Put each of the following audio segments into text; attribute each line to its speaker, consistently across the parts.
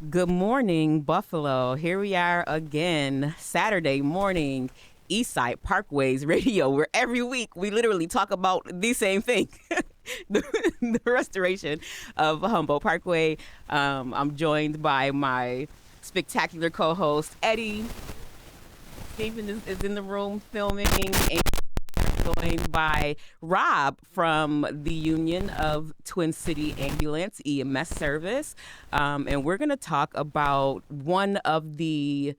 Speaker 1: Good morning, Buffalo. Here we are again, Saturday morning, Eastside Parkways Radio, where every week we literally talk about the same thing. the restoration of Humboldt Parkway. I'm joined by my spectacular co-host, Eddie. Stephen is in the room filming, and joined by Rob from the Union of Twin City Ambulance EMS Service. And we're going to talk about one of the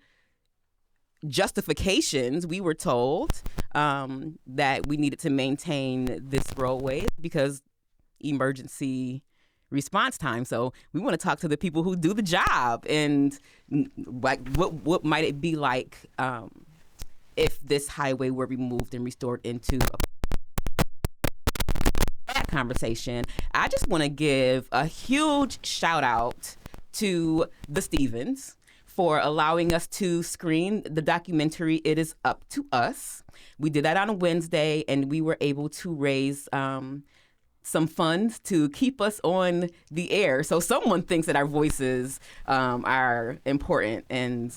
Speaker 1: justifications we were told that we needed to maintain this roadway because emergency response time. So we want to talk to the people who do the job and like what might it be like if this highway were removed and restored into that conversation. I just want to give a huge shout out to the Stevens for allowing us to screen the documentary It Is Up to Us. We did that on a Wednesday, and we were able to raise some funds to keep us on the air. So someone thinks that our voices are important, and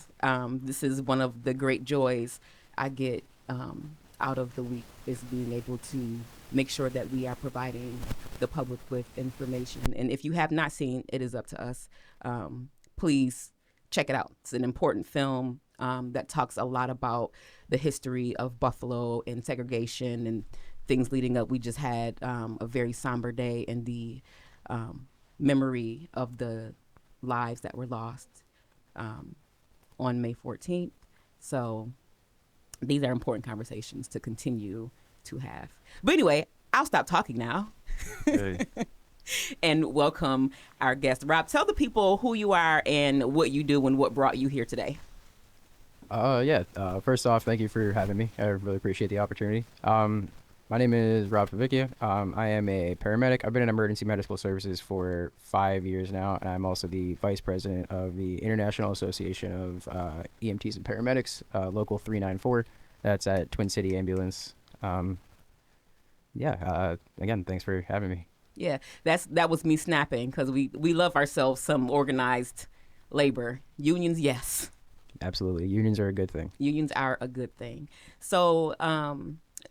Speaker 1: this is one of the great joys I get out of the week, is being able to make sure that we are providing the public with information. And if you have not seen It Is Up to Us, please check it out. It's an important film that talks a lot about the history of Buffalo and segregation and things leading up. We just had a very somber day in the memory of the lives that were lost on May 14th. So these are important conversations to continue to have. But anyway, I'll stop talking now.
Speaker 2: Hey.
Speaker 1: And welcome our guest. Rob, tell the people who you are and what you do and what brought you here today.
Speaker 2: First off, thank you for having me. I really appreciate the opportunity. My name is Rob Favicchia. I am a paramedic. I've been in emergency medical services for 5 years now, and I'm also the vice president of the International Association of EMTs and Paramedics, Local 394. That's at Twin City Ambulance. Again, thanks for having me.
Speaker 1: Yeah, that was me snapping because we love ourselves some organized labor. Unions, yes.
Speaker 2: Absolutely. Unions are a good thing.
Speaker 1: Unions are a good thing. So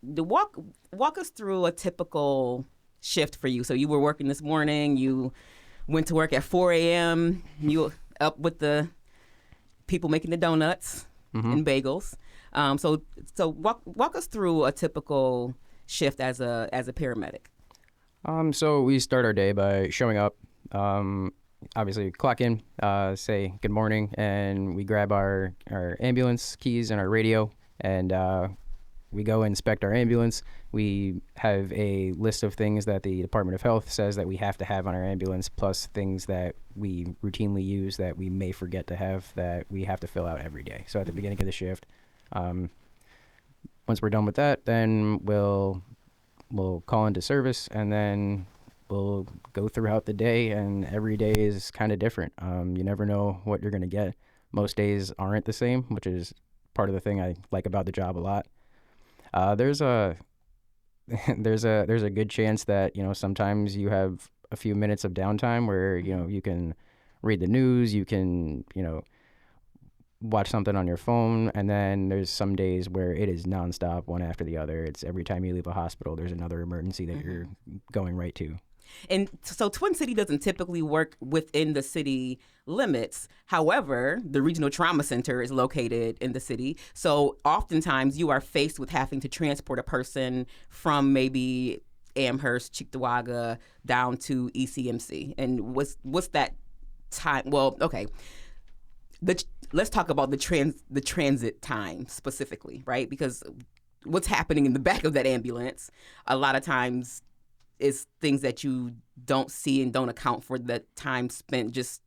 Speaker 1: walk us through a typical shift for you. So you were working this morning. You went to work at 4 a.m. You up with the people making the donuts and bagels. So walk us through a typical shift as a paramedic.
Speaker 2: So we start our day by showing up, obviously clock in, say good morning, and we grab our ambulance keys and our radio, and we go inspect our ambulance. We have a list of things that the Department of Health says that we have to have on our ambulance, plus things that we routinely use that we may forget to have that we have to fill out every day. So at the beginning of the shift, once we're done with that, then we'll call into service, and then we'll go throughout the day, and every day is kind of different. You never know what you're going to get. Most days aren't the same, which is part of the thing I like about the job a lot. There's a good chance that, sometimes you have a few minutes of downtime where, you can read the news, you can, watch something on your phone, and then there's some days where it is nonstop, one after the other. It's every time you leave a hospital, there's another emergency that you're going right to.
Speaker 1: And so Twin City doesn't typically work within the city limits. However, the Regional Trauma Center is located in the city. So oftentimes you are faced with having to transport a person from maybe Amherst, Cheektowaga, down to ECMC. And what's that time? Well, okay. Let's talk about the transit time specifically, right? Because what's happening in the back of that ambulance a lot of times is things that you don't see and don't account for the time spent just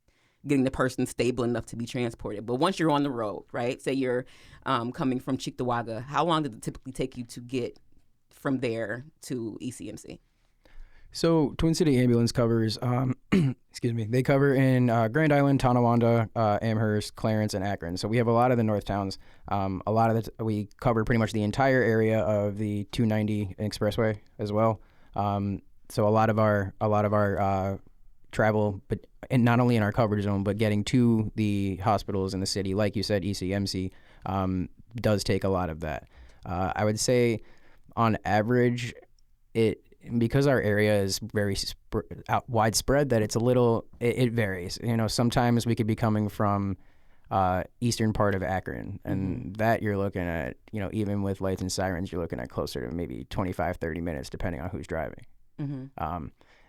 Speaker 1: getting the person stable enough to be transported. But once you're on the road, right? Say you're coming from Cheektowaga, how long does it typically take you to get from there to ECMC?
Speaker 2: So Twin City Ambulance covers, they cover in Grand Island, Tonawanda, Amherst, Clarence, and Akron. So we have a lot of the north towns. We cover pretty much the entire area of the 290 expressway as well. So a lot of our travel, and not only in our coverage zone, but getting to the hospitals in the city, like you said, ECMC, does take a lot of that. I would say, on average, because our area is very widespread, that it's a little, it varies. Sometimes we could be coming from eastern part of Akron, and that you're looking at, even with lights and sirens, you're looking at closer to maybe 25, 30 minutes, depending on who's driving.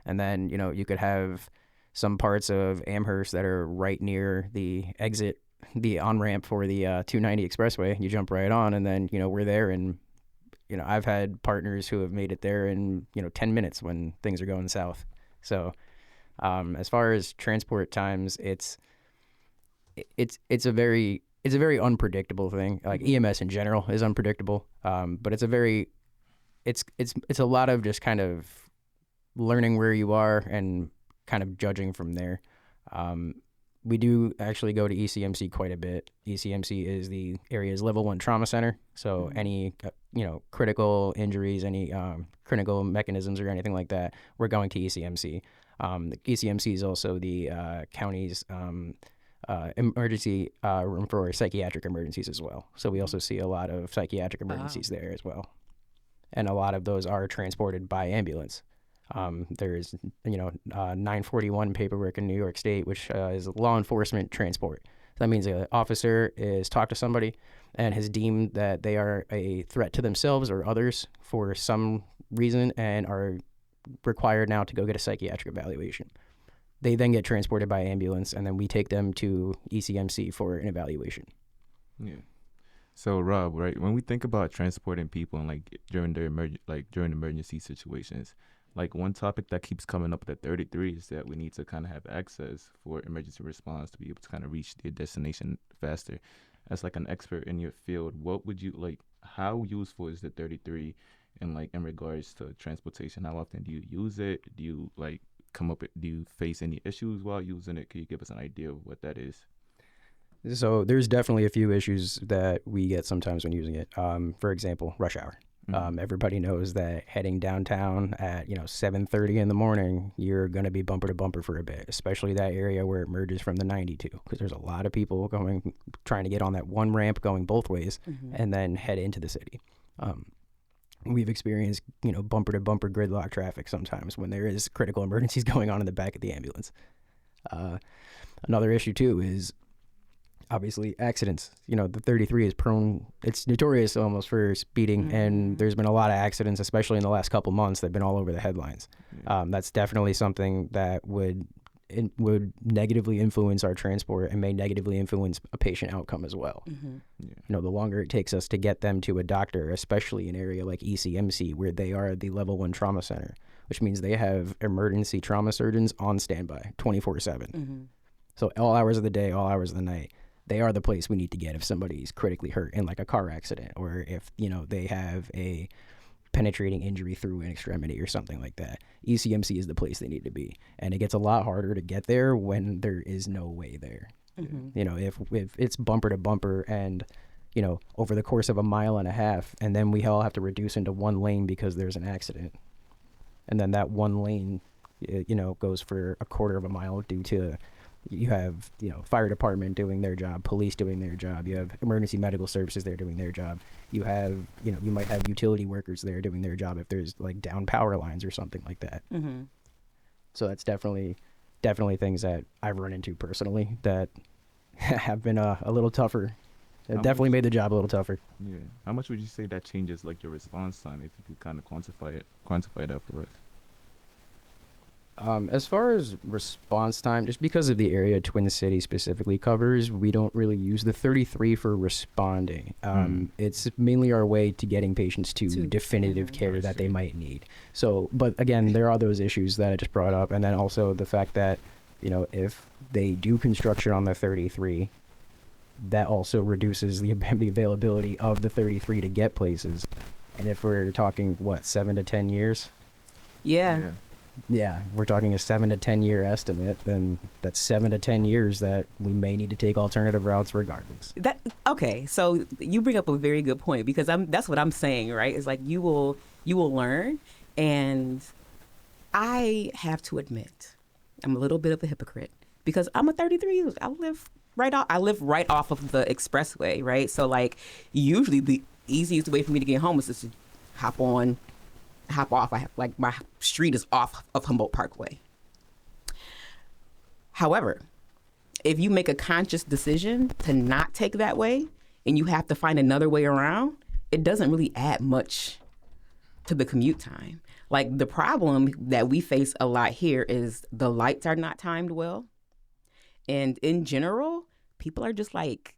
Speaker 2: And then, you could have some parts of Amherst that are right near the exit, the on-ramp for the 290 expressway. You jump right on, and then, we're there. And, I've had partners who have made it there in, 10 minutes when things are going south. So as far as transport times, it's a very unpredictable thing. Like EMS in general is unpredictable, but it's a lot of just kind of learning where you are and kind of judging from there. We do actually go to ECMC quite a bit. ECMC is the area's level 1 trauma center. So any, critical injuries, any critical mechanisms or anything like that, we're going to ECMC. The ECMC is also the county's emergency room for psychiatric emergencies as well. So we also see a lot of psychiatric emergencies there as well. And a lot of those are transported by ambulance. There's, 941 paperwork in New York State, which is law enforcement transport. So that means an officer is talked to somebody and has deemed that they are a threat to themselves or others for some reason and are required now to go get a psychiatric evaluation. They then get transported by ambulance, and then we take them to ECMC for an evaluation.
Speaker 3: Yeah. So Rob, right, when we think about transporting people and during emergency situations, one topic that keeps coming up at 33 is that we need to kind of have access for emergency response to be able to kind of reach their destination faster. As an expert in your field, what would you how useful is the 33 in regards to transportation? How often do you use it? Do you do you face any issues while using it? Can you give us an idea of what that is?
Speaker 2: So there's definitely a few issues that we get sometimes when using it. For example, rush hour. Everybody knows that heading downtown at 7:30 in the morning, you're going to be bumper to bumper for a bit, especially that area where it merges from the 92, because there's a lot of people trying to get on that one ramp going both ways and then head into the city. We've experienced bumper to bumper gridlock traffic sometimes when there is critical emergencies going on in the back of the ambulance. Another issue too is obviously accidents. The 33 is prone, it's notorious almost for speeding, and there's been a lot of accidents, especially in the last couple months, that have been all over the headlines. That's definitely something that would negatively influence our transport and may negatively influence a patient outcome as well. The longer it takes us to get them to a doctor, especially in an area like ECMC, where they are the level 1 trauma center, which means they have emergency trauma surgeons on standby 24/7. So all hours of the day, all hours of the night, they are the place we need to get if somebody's critically hurt in a car accident, or if they have a penetrating injury through an extremity or something like that. ECMC is the place they need to be, and it gets a lot harder to get there when there is no way there. If it's bumper to bumper and over the course of a mile and a half, and then we all have to reduce into one lane because there's an accident, and then that one lane goes for a quarter of a mile due to you have fire department doing their job, police doing their job, you have emergency medical services there doing their job, you have you might have utility workers there doing their job if there's down power lines or something like that. So that's definitely things that I've run into personally that have been a little tougher. It definitely made the job a little tougher.
Speaker 3: Yeah. How much would you say that changes your response time, if you could kind of quantify that for us?
Speaker 2: As far as response time, just because of the area Twin City specifically covers, we don't really use the 33 for responding. It's mainly our way to getting patients to definitive care that they might need. So, but again, there are those issues that I just brought up, and then also the fact that, if they do construction on the 33, that also reduces the availability of the 33 to get places. And if we're talking, 7 to 10 years? Yeah, we're talking a 7 to 10 year estimate, then that's 7 to 10 years that we may need to take alternative routes regardless.
Speaker 1: Okay, so you bring up a very good point, because that's what I'm saying, right? It's you will learn, and I have to admit, I'm a little bit of a hypocrite because I'm a 33. I live right off of the expressway, right? So like usually the easiest way for me to get home is just to hop off. I have like my street is off of Humboldt Parkway. However, if you make a conscious decision to not take that way and you have to find another way around, it doesn't really add much to the commute time. Like the problem that we face a lot here is the lights are not timed well. And in general, people are just like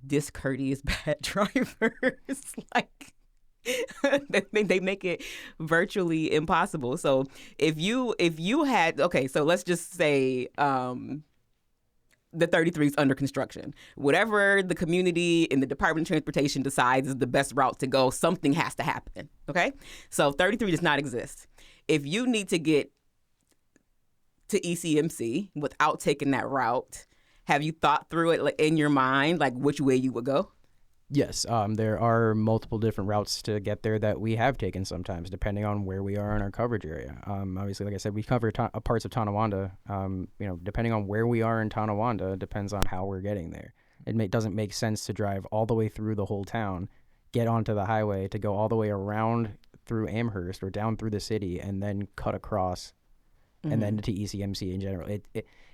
Speaker 1: discourteous bad drivers. Like they make it virtually impossible. So if you had, okay, so let's just say the 33 is under construction. Whatever the community and the Department of Transportation decides is the best route to go, something has to happen, okay? So 33 does not exist. If you need to get to ECMC without taking that route, have you thought through it like, in your mind, like which way you would go?
Speaker 2: Yes, there are multiple different routes to get there that we have taken sometimes, depending on where we are in our coverage area. Obviously, like I said, we cover parts of Tonawanda. Depending on where we are in Tonawanda, depends on how we're getting there. It doesn't make sense to drive all the way through the whole town, get onto the highway, to go all the way around through Amherst or down through the city, and then cut across, and then to ECMC in general.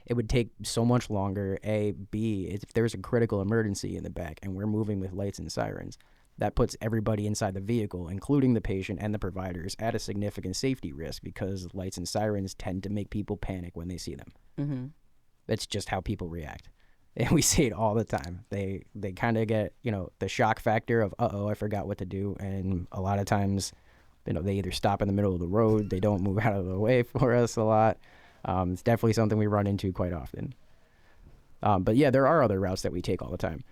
Speaker 2: It would take so much longer. A, B, if there's a critical emergency in the back and we're moving with lights and sirens, that puts everybody inside the vehicle, including the patient and the providers, at a significant safety risk because lights and sirens tend to make people panic when they see them. Mm-hmm. That's just how people react. And we see it all the time. They kind of get, the shock factor of, I forgot what to do. And a lot of times, they either stop in the middle of the road, they don't move out of the way for us a lot. It's definitely something we run into quite often. But yeah, there are other routes that we take all the time.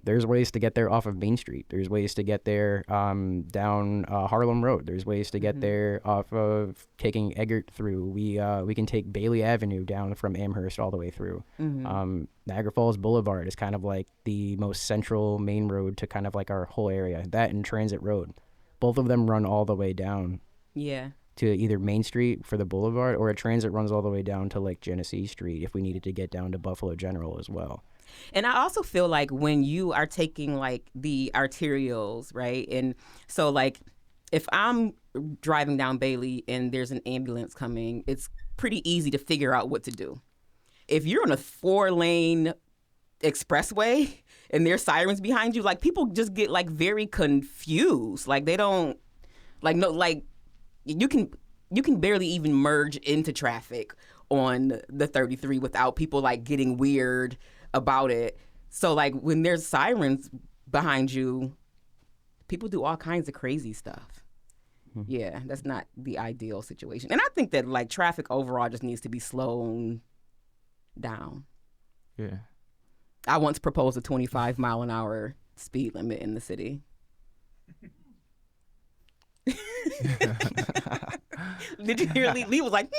Speaker 2: There's ways to get there off of Main Street. There's ways to get there down Harlem Road. There's ways to get there off of taking Eggert through. We can take Bailey Avenue down from Amherst all the way through. Niagara Falls Boulevard is kind of like the most central main road to kind of like our whole area. That and Transit Road. Both of them run all the way down.
Speaker 1: Yeah.
Speaker 2: To either Main Street for the Boulevard, or a transit runs all the way down to like Genesee Street if we needed to get down to Buffalo General as well.
Speaker 1: And I also feel like when you are taking like the arterials, right? And so like if I'm driving down Bailey and there's an ambulance coming, it's pretty easy to figure out what to do. If you're on a 4-lane expressway and there's sirens behind you, like people just get like very confused. Like they don't you can barely even merge into traffic on the 33 without people like getting weird about it. So like when there's sirens behind you, people do all kinds of crazy stuff. Yeah, that's not the ideal situation. And I think that like traffic overall just needs to be slowed down.
Speaker 3: Yeah.
Speaker 1: I once proposed a 25 mile an hour speed limit in the city. Did you hear Lee was like,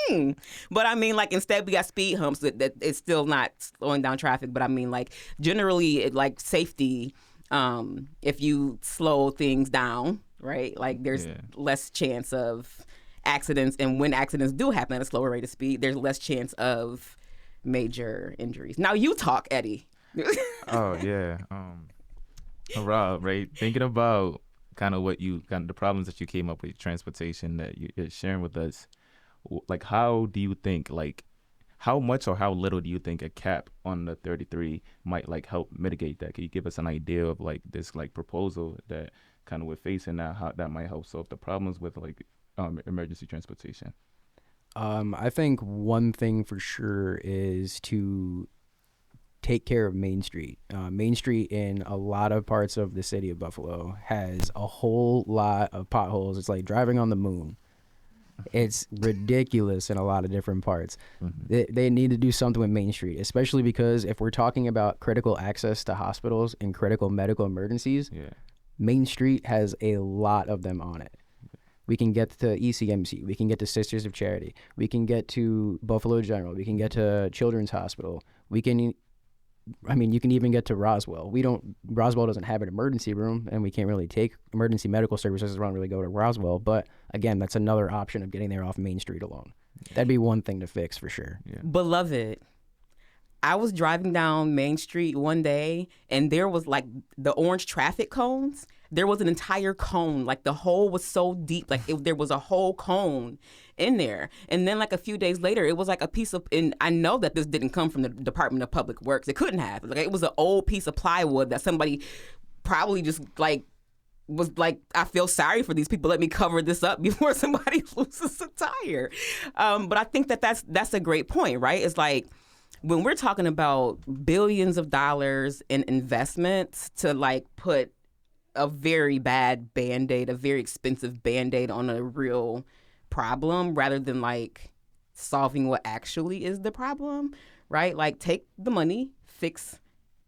Speaker 1: But I mean, like, instead we got speed humps that it's still not slowing down traffic. But I mean, like, generally, like, safety, if you slow things down, right, like, there's less chance of accidents. And when accidents do happen at a slower rate of speed, there's less chance of major injuries. Now you talk, Eddie.
Speaker 3: Oh, yeah. Rob, right, thinking about kind of the problems that you came up with, transportation that you're sharing with us, like how do you think, like how much or how little do you think a cap on the 33 might like help mitigate that? Can you give us an idea of like this like proposal that kind of we're facing now, how that might help solve the problems with like emergency transportation?
Speaker 2: I think one thing for sure is to take care of Main Street. Main Street in a lot of parts of the city of Buffalo has a whole lot of potholes. It's like driving on the moon. It's ridiculous in a lot of different parts. They need to do something with Main Street, especially because if we're talking about critical access to hospitals and critical medical emergencies, Main Street has a lot of them on it. We can get to ECMC. We can get to Sisters of Charity. We can get to Buffalo General. We can get to Children's Hospital. You can even get to Roswell. Roswell doesn't have an emergency room, and we can't really take emergency medical services. Don't really go to Roswell. But again, that's another option of getting there off Main Street alone. That'd be one thing to fix for sure.
Speaker 3: Yeah.
Speaker 1: Beloved, I was driving down Main Street one day and there was like the orange traffic cones. There was an entire cone. Like the hole was so deep. Like there was a whole cone in there. And then like a few days later, it was like a piece of, and I know that this didn't come from the Department of Public Works. It couldn't have. Like it was an old piece of plywood that somebody probably just like, was like, I feel sorry for these people. Let me cover this up before somebody loses a tire. But I think that's a great point, right? It's like, when we're talking about billions of dollars in investments to like put a very bad Band-Aid, a very expensive Band-Aid on a real problem rather than like solving what actually is the problem, right? Like take the money, fix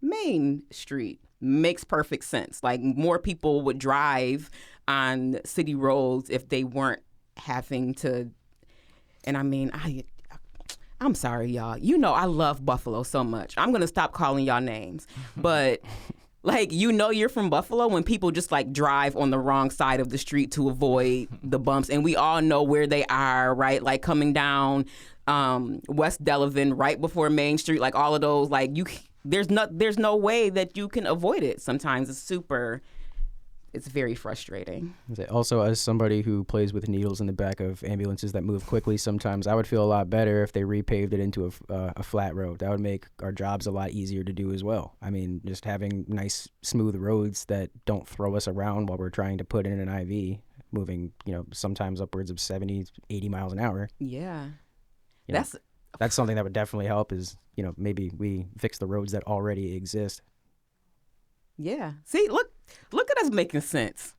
Speaker 1: Main Street. Makes perfect sense. Like more people would drive on city roads if they weren't having to, and I mean, I'm sorry, y'all. You know I love Buffalo so much. I'm going to stop calling y'all names. But, like, you know you're from Buffalo when people just, like, drive on the wrong side of the street to avoid the bumps. And we all know where they are, right? Like, coming down West Delavan right before Main Street, like, all of those. Like, there's no way that you can avoid it. Sometimes it's very frustrating.
Speaker 2: Also, as somebody who plays with needles in the back of ambulances that move quickly, sometimes I would feel a lot better if they repaved it into a flat road. That would make our jobs a lot easier to do as well. I mean, just having nice, smooth roads that don't throw us around while we're trying to put in an IV, moving, sometimes upwards of 70, 80 miles an hour.
Speaker 1: Yeah.
Speaker 2: That's something that would definitely help is, maybe we fix the roads that already exist.
Speaker 1: Yeah. See, look at us making sense.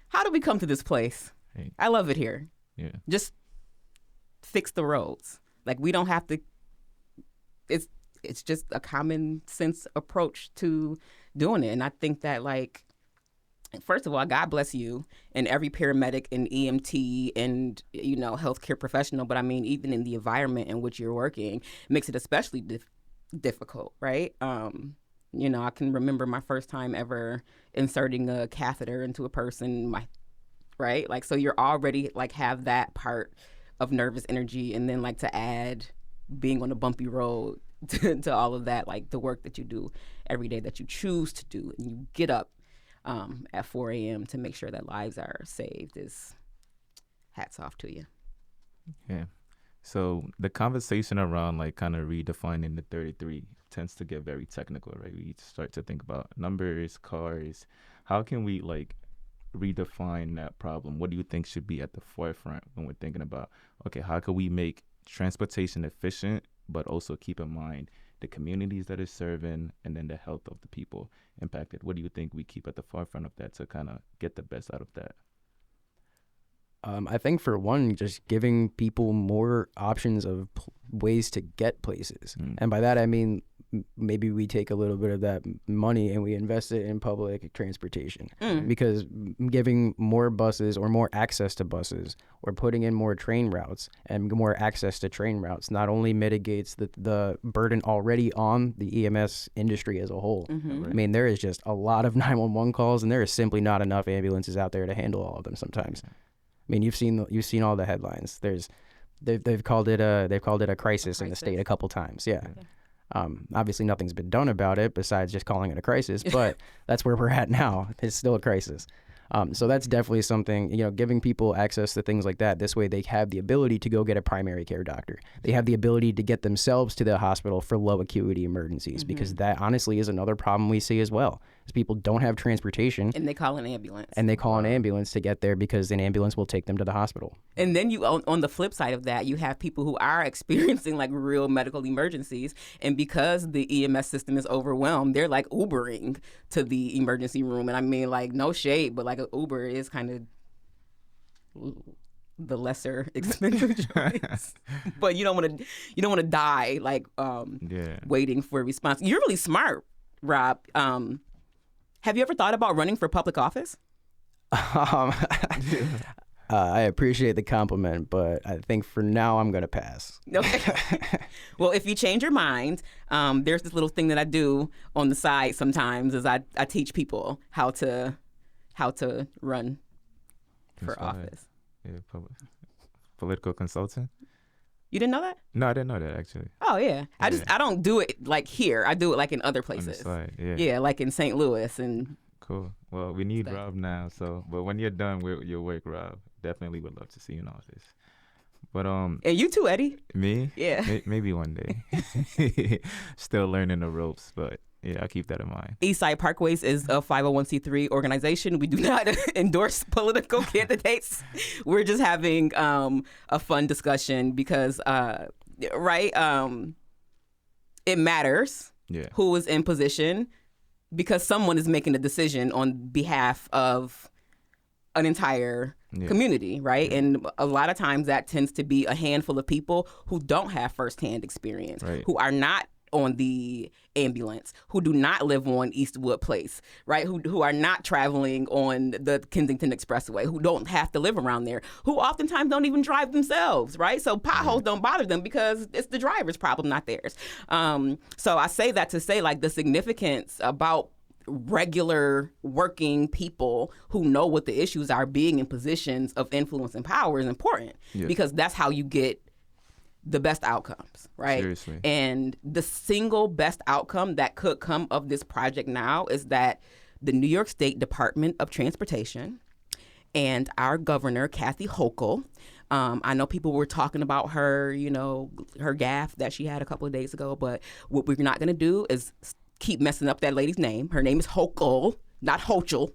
Speaker 1: How do we come to this place?
Speaker 3: Hey.
Speaker 1: I love it here.
Speaker 3: Yeah.
Speaker 1: Just fix the roads. Like we don't have to. It's just a common sense approach to doing it, and I think that like, first of all, God bless you and every paramedic and EMT and healthcare professional. But I mean, even in the environment in which you're working, makes it especially difficult, right? I can remember my first time ever inserting a catheter into a person, right? Like, so you're already like have that part of nervous energy. And then like to add being on a bumpy road to all of that, like the work that you do every day that you choose to do and you get up at 4 a.m. to make sure that lives are saved is hats off to you.
Speaker 3: Yeah. So the conversation around like kind of redefining the 33 tends to get very technical, right? We start to think about numbers, cars. How can we like redefine that problem? What do you think should be at the forefront when we're thinking about, okay, how can we make transportation efficient, but also keep in mind the communities that it's serving and then the health of the people impacted? What do you think we keep at the forefront of that to kind of get the best out of that?
Speaker 2: I think for one, just giving people more options of ways to get places. And by that, I mean, maybe we take a little bit of that money and we invest it in public transportation because giving more buses or more access to buses or putting in more train routes and more access to train routes not only mitigates the burden already on the EMS industry as a whole.
Speaker 1: Mm-hmm.
Speaker 2: I mean, there is just a lot of 911 calls and there is simply not enough ambulances out there to handle all of them sometimes. I mean, you've seen all the headlines. They've called it a crisis in the state a couple times. Yeah. Obviously, nothing's been done about it besides just calling it a crisis, but that's where we're at now. It's still a crisis. So that's definitely something, giving people access to things like that. This way they have the ability to go get a primary care doctor. They have the ability to get themselves to the hospital for low acuity emergencies because that honestly is another problem we see as well. Is people don't have transportation.
Speaker 1: And they call an ambulance.
Speaker 2: And they call an ambulance to get there because an ambulance will take them to the hospital.
Speaker 1: And then you, on the flip side of that, you have people who are experiencing like real medical emergencies. And because the EMS system is overwhelmed, they're like Ubering to the emergency room. And I mean, like, no shade, but like an Uber is kind of the lesser expensive choice. But you don't want to die like waiting for a response. You're really smart, Rob. Have you ever thought about running for public office?
Speaker 2: I appreciate the compliment, but I think for now I'm going to pass.
Speaker 1: Okay. Well, if you change your mind, there's this little thing that I do on the side sometimes is I teach people how to run for office.
Speaker 3: Yeah, public. Political consultant?
Speaker 1: You didn't know that?
Speaker 3: No, I didn't know that actually.
Speaker 1: Oh yeah. I don't do it like here. I do it like in other
Speaker 3: On the
Speaker 1: places.
Speaker 3: side, yeah.
Speaker 1: Yeah, like in St. Louis and
Speaker 3: Cool. Well, we need
Speaker 1: Stuff.
Speaker 3: Rob now, so but when you're done with your work, Rob, definitely would love to see you in office. But
Speaker 1: and you too, Eddie.
Speaker 3: me,
Speaker 1: Yeah.
Speaker 3: maybe one day. Still learning the ropes, but yeah, I'll keep that in mind.
Speaker 1: Eastside Parkways is a 501c3 organization. We do not endorse political candidates. We're just having a fun discussion because, it matters
Speaker 3: Yeah.
Speaker 1: who is in position because someone is making a decision on behalf of an entire community, right? And a lot of times that tends to be a handful of people who don't have firsthand experience,
Speaker 3: Right.
Speaker 1: who are not on the ambulance, who do not live on Eastwood Place, right? Who are not traveling on the Kensington Expressway, who don't have to live around there, who oftentimes don't even drive themselves, right? So potholes don't bother them because it's the driver's problem, not theirs. So I say that to say like the significance about regular working people who know what the issues are being in positions of influence and power is important because that's how you get the best outcomes, right?
Speaker 3: Seriously.
Speaker 1: And the single best outcome that could come of this project now is that the New York State Department of Transportation and our governor, Kathy Hochul, I know people were talking about her, her gaffe that she had a couple of days ago, but what we're not going to do is keep messing up that lady's name. Her name is Hochul, not Hochul.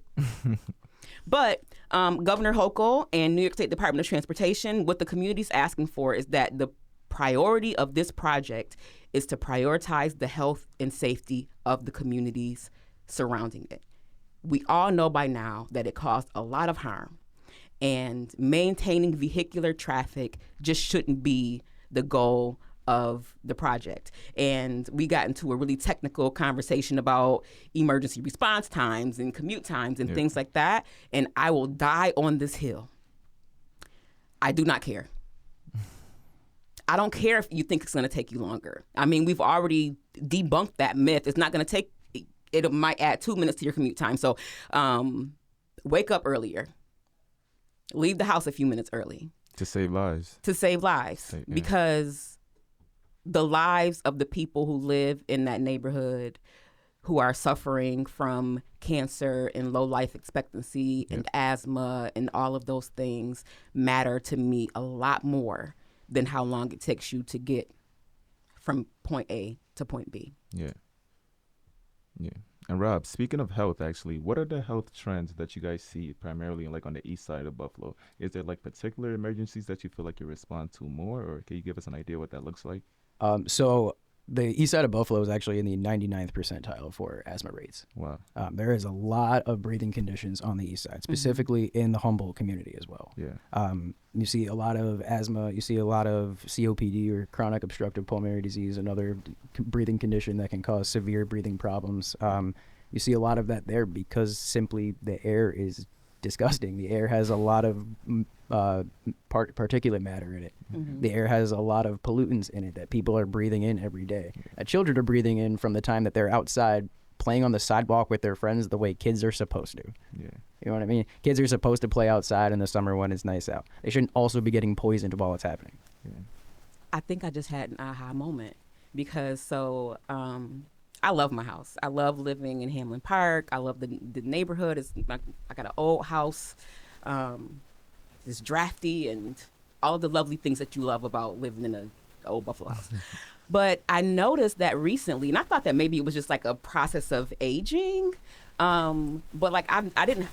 Speaker 1: But Governor Hochul and New York State Department of Transportation, what the community's asking for is that the priority of this project is to prioritize the health and safety of the communities surrounding it. We all know by now that it caused a lot of harm, and maintaining vehicular traffic just shouldn't be the goal of the project. And we got into a really technical conversation about emergency response times and commute times and things like that. And I will die on this hill. I do not care. I don't care if you think it's going to take you longer. I mean, we've already debunked that myth. It's not going to take, it might add 2 minutes to your commute time. So wake up earlier. Leave the house a few minutes early.
Speaker 3: To save lives.
Speaker 1: Because the lives of the people who live in that neighborhood who are suffering from cancer and low life expectancy and asthma and all of those things matter to me a lot more than how long it takes you to get from point A to point B. Yeah.
Speaker 3: And Rob, speaking of health, actually, what are the health trends that you guys see primarily like on the east side of Buffalo? Is there like particular emergencies that you feel like you respond to more, or can you give us an idea what that looks like?
Speaker 2: So the east side of Buffalo is actually in the 99th percentile for asthma rates.
Speaker 3: Wow.
Speaker 2: There is a lot of breathing conditions on the east side, specifically in the Humboldt community as well.
Speaker 3: Yeah.
Speaker 2: You see a lot of asthma, you see a lot of COPD or chronic obstructive pulmonary disease, another breathing condition that can cause severe breathing problems. You see a lot of that there because simply the air is disgusting. The air has a lot of particulate matter in it. The air has a lot of pollutants in it that people are breathing in every day. That children are breathing in from the time that they're outside playing on the sidewalk with their friends the way kids are supposed to.
Speaker 3: Yeah.
Speaker 2: You know what I mean? Kids are supposed to play outside in the summer when it's nice out. They shouldn't also be getting poisoned while it's happening.
Speaker 3: Yeah.
Speaker 1: I think I just had an aha moment because I love my house. I love living in Hamlin Park. I love the neighborhood. I got an old house. It's drafty and all of the lovely things that you love about living in an old Buffalo house. But I noticed that recently, and I thought that maybe it was just like a process of aging. But like I didn't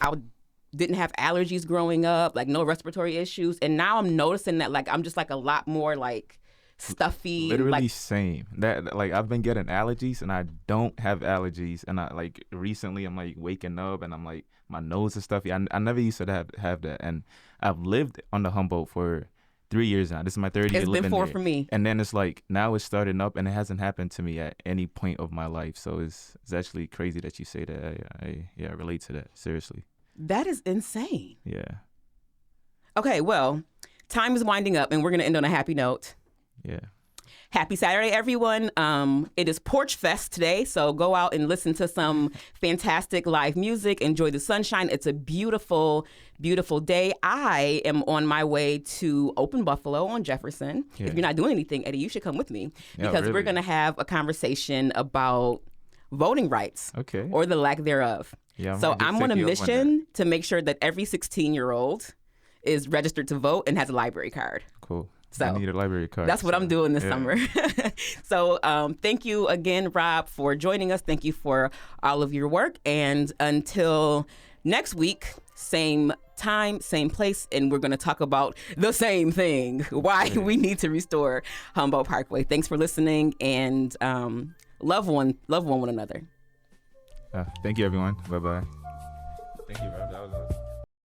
Speaker 1: have allergies growing up, like no respiratory issues. And now I'm noticing that like I'm just like a lot more like stuffy.
Speaker 3: Literally
Speaker 1: like,
Speaker 3: same. That like I've been getting allergies and I don't have allergies, and I like recently I'm like waking up and I'm like my nose is stuffy. I never used to have that, and I've lived on the Humboldt for 3 years now. This is my third year living there.
Speaker 1: It's been 4 for me.
Speaker 3: And then it's like now it's starting up, and it hasn't happened to me at any point of my life. So it's actually crazy that you say that. I relate to that seriously.
Speaker 1: That is insane.
Speaker 3: Yeah.
Speaker 1: Okay, well, time is winding up, and we're gonna end on a happy note.
Speaker 3: Yeah.
Speaker 1: Happy Saturday, everyone. It is Porch Fest today, so go out and listen to some fantastic live music. Enjoy the sunshine. It's a beautiful, beautiful day. I am on my way to Open Buffalo on Jefferson.
Speaker 3: Yeah.
Speaker 1: If you're not doing anything, Eddie, you should come with me
Speaker 3: Yeah,
Speaker 1: because we're
Speaker 3: really.
Speaker 1: going to have a conversation about voting rights
Speaker 3: Okay.
Speaker 1: or the lack thereof.
Speaker 3: Yeah,
Speaker 1: So
Speaker 3: gonna just
Speaker 1: I'm on a
Speaker 3: take you up on
Speaker 1: mission to make sure that every 16-year-old is registered to vote and has a library card.
Speaker 3: Cool.
Speaker 1: So,
Speaker 3: I need a library card.
Speaker 1: That's what I'm doing this
Speaker 3: yeah.
Speaker 1: summer. So thank you again, Rob, for joining us. Thank you for all of your work. And until next week, same time, same place, and we're going to talk about the same thing, why we need to restore Humboldt Parkway. Thanks for listening, and love one another.
Speaker 3: Thank you, everyone. Bye-bye. Thank you, Rob. That was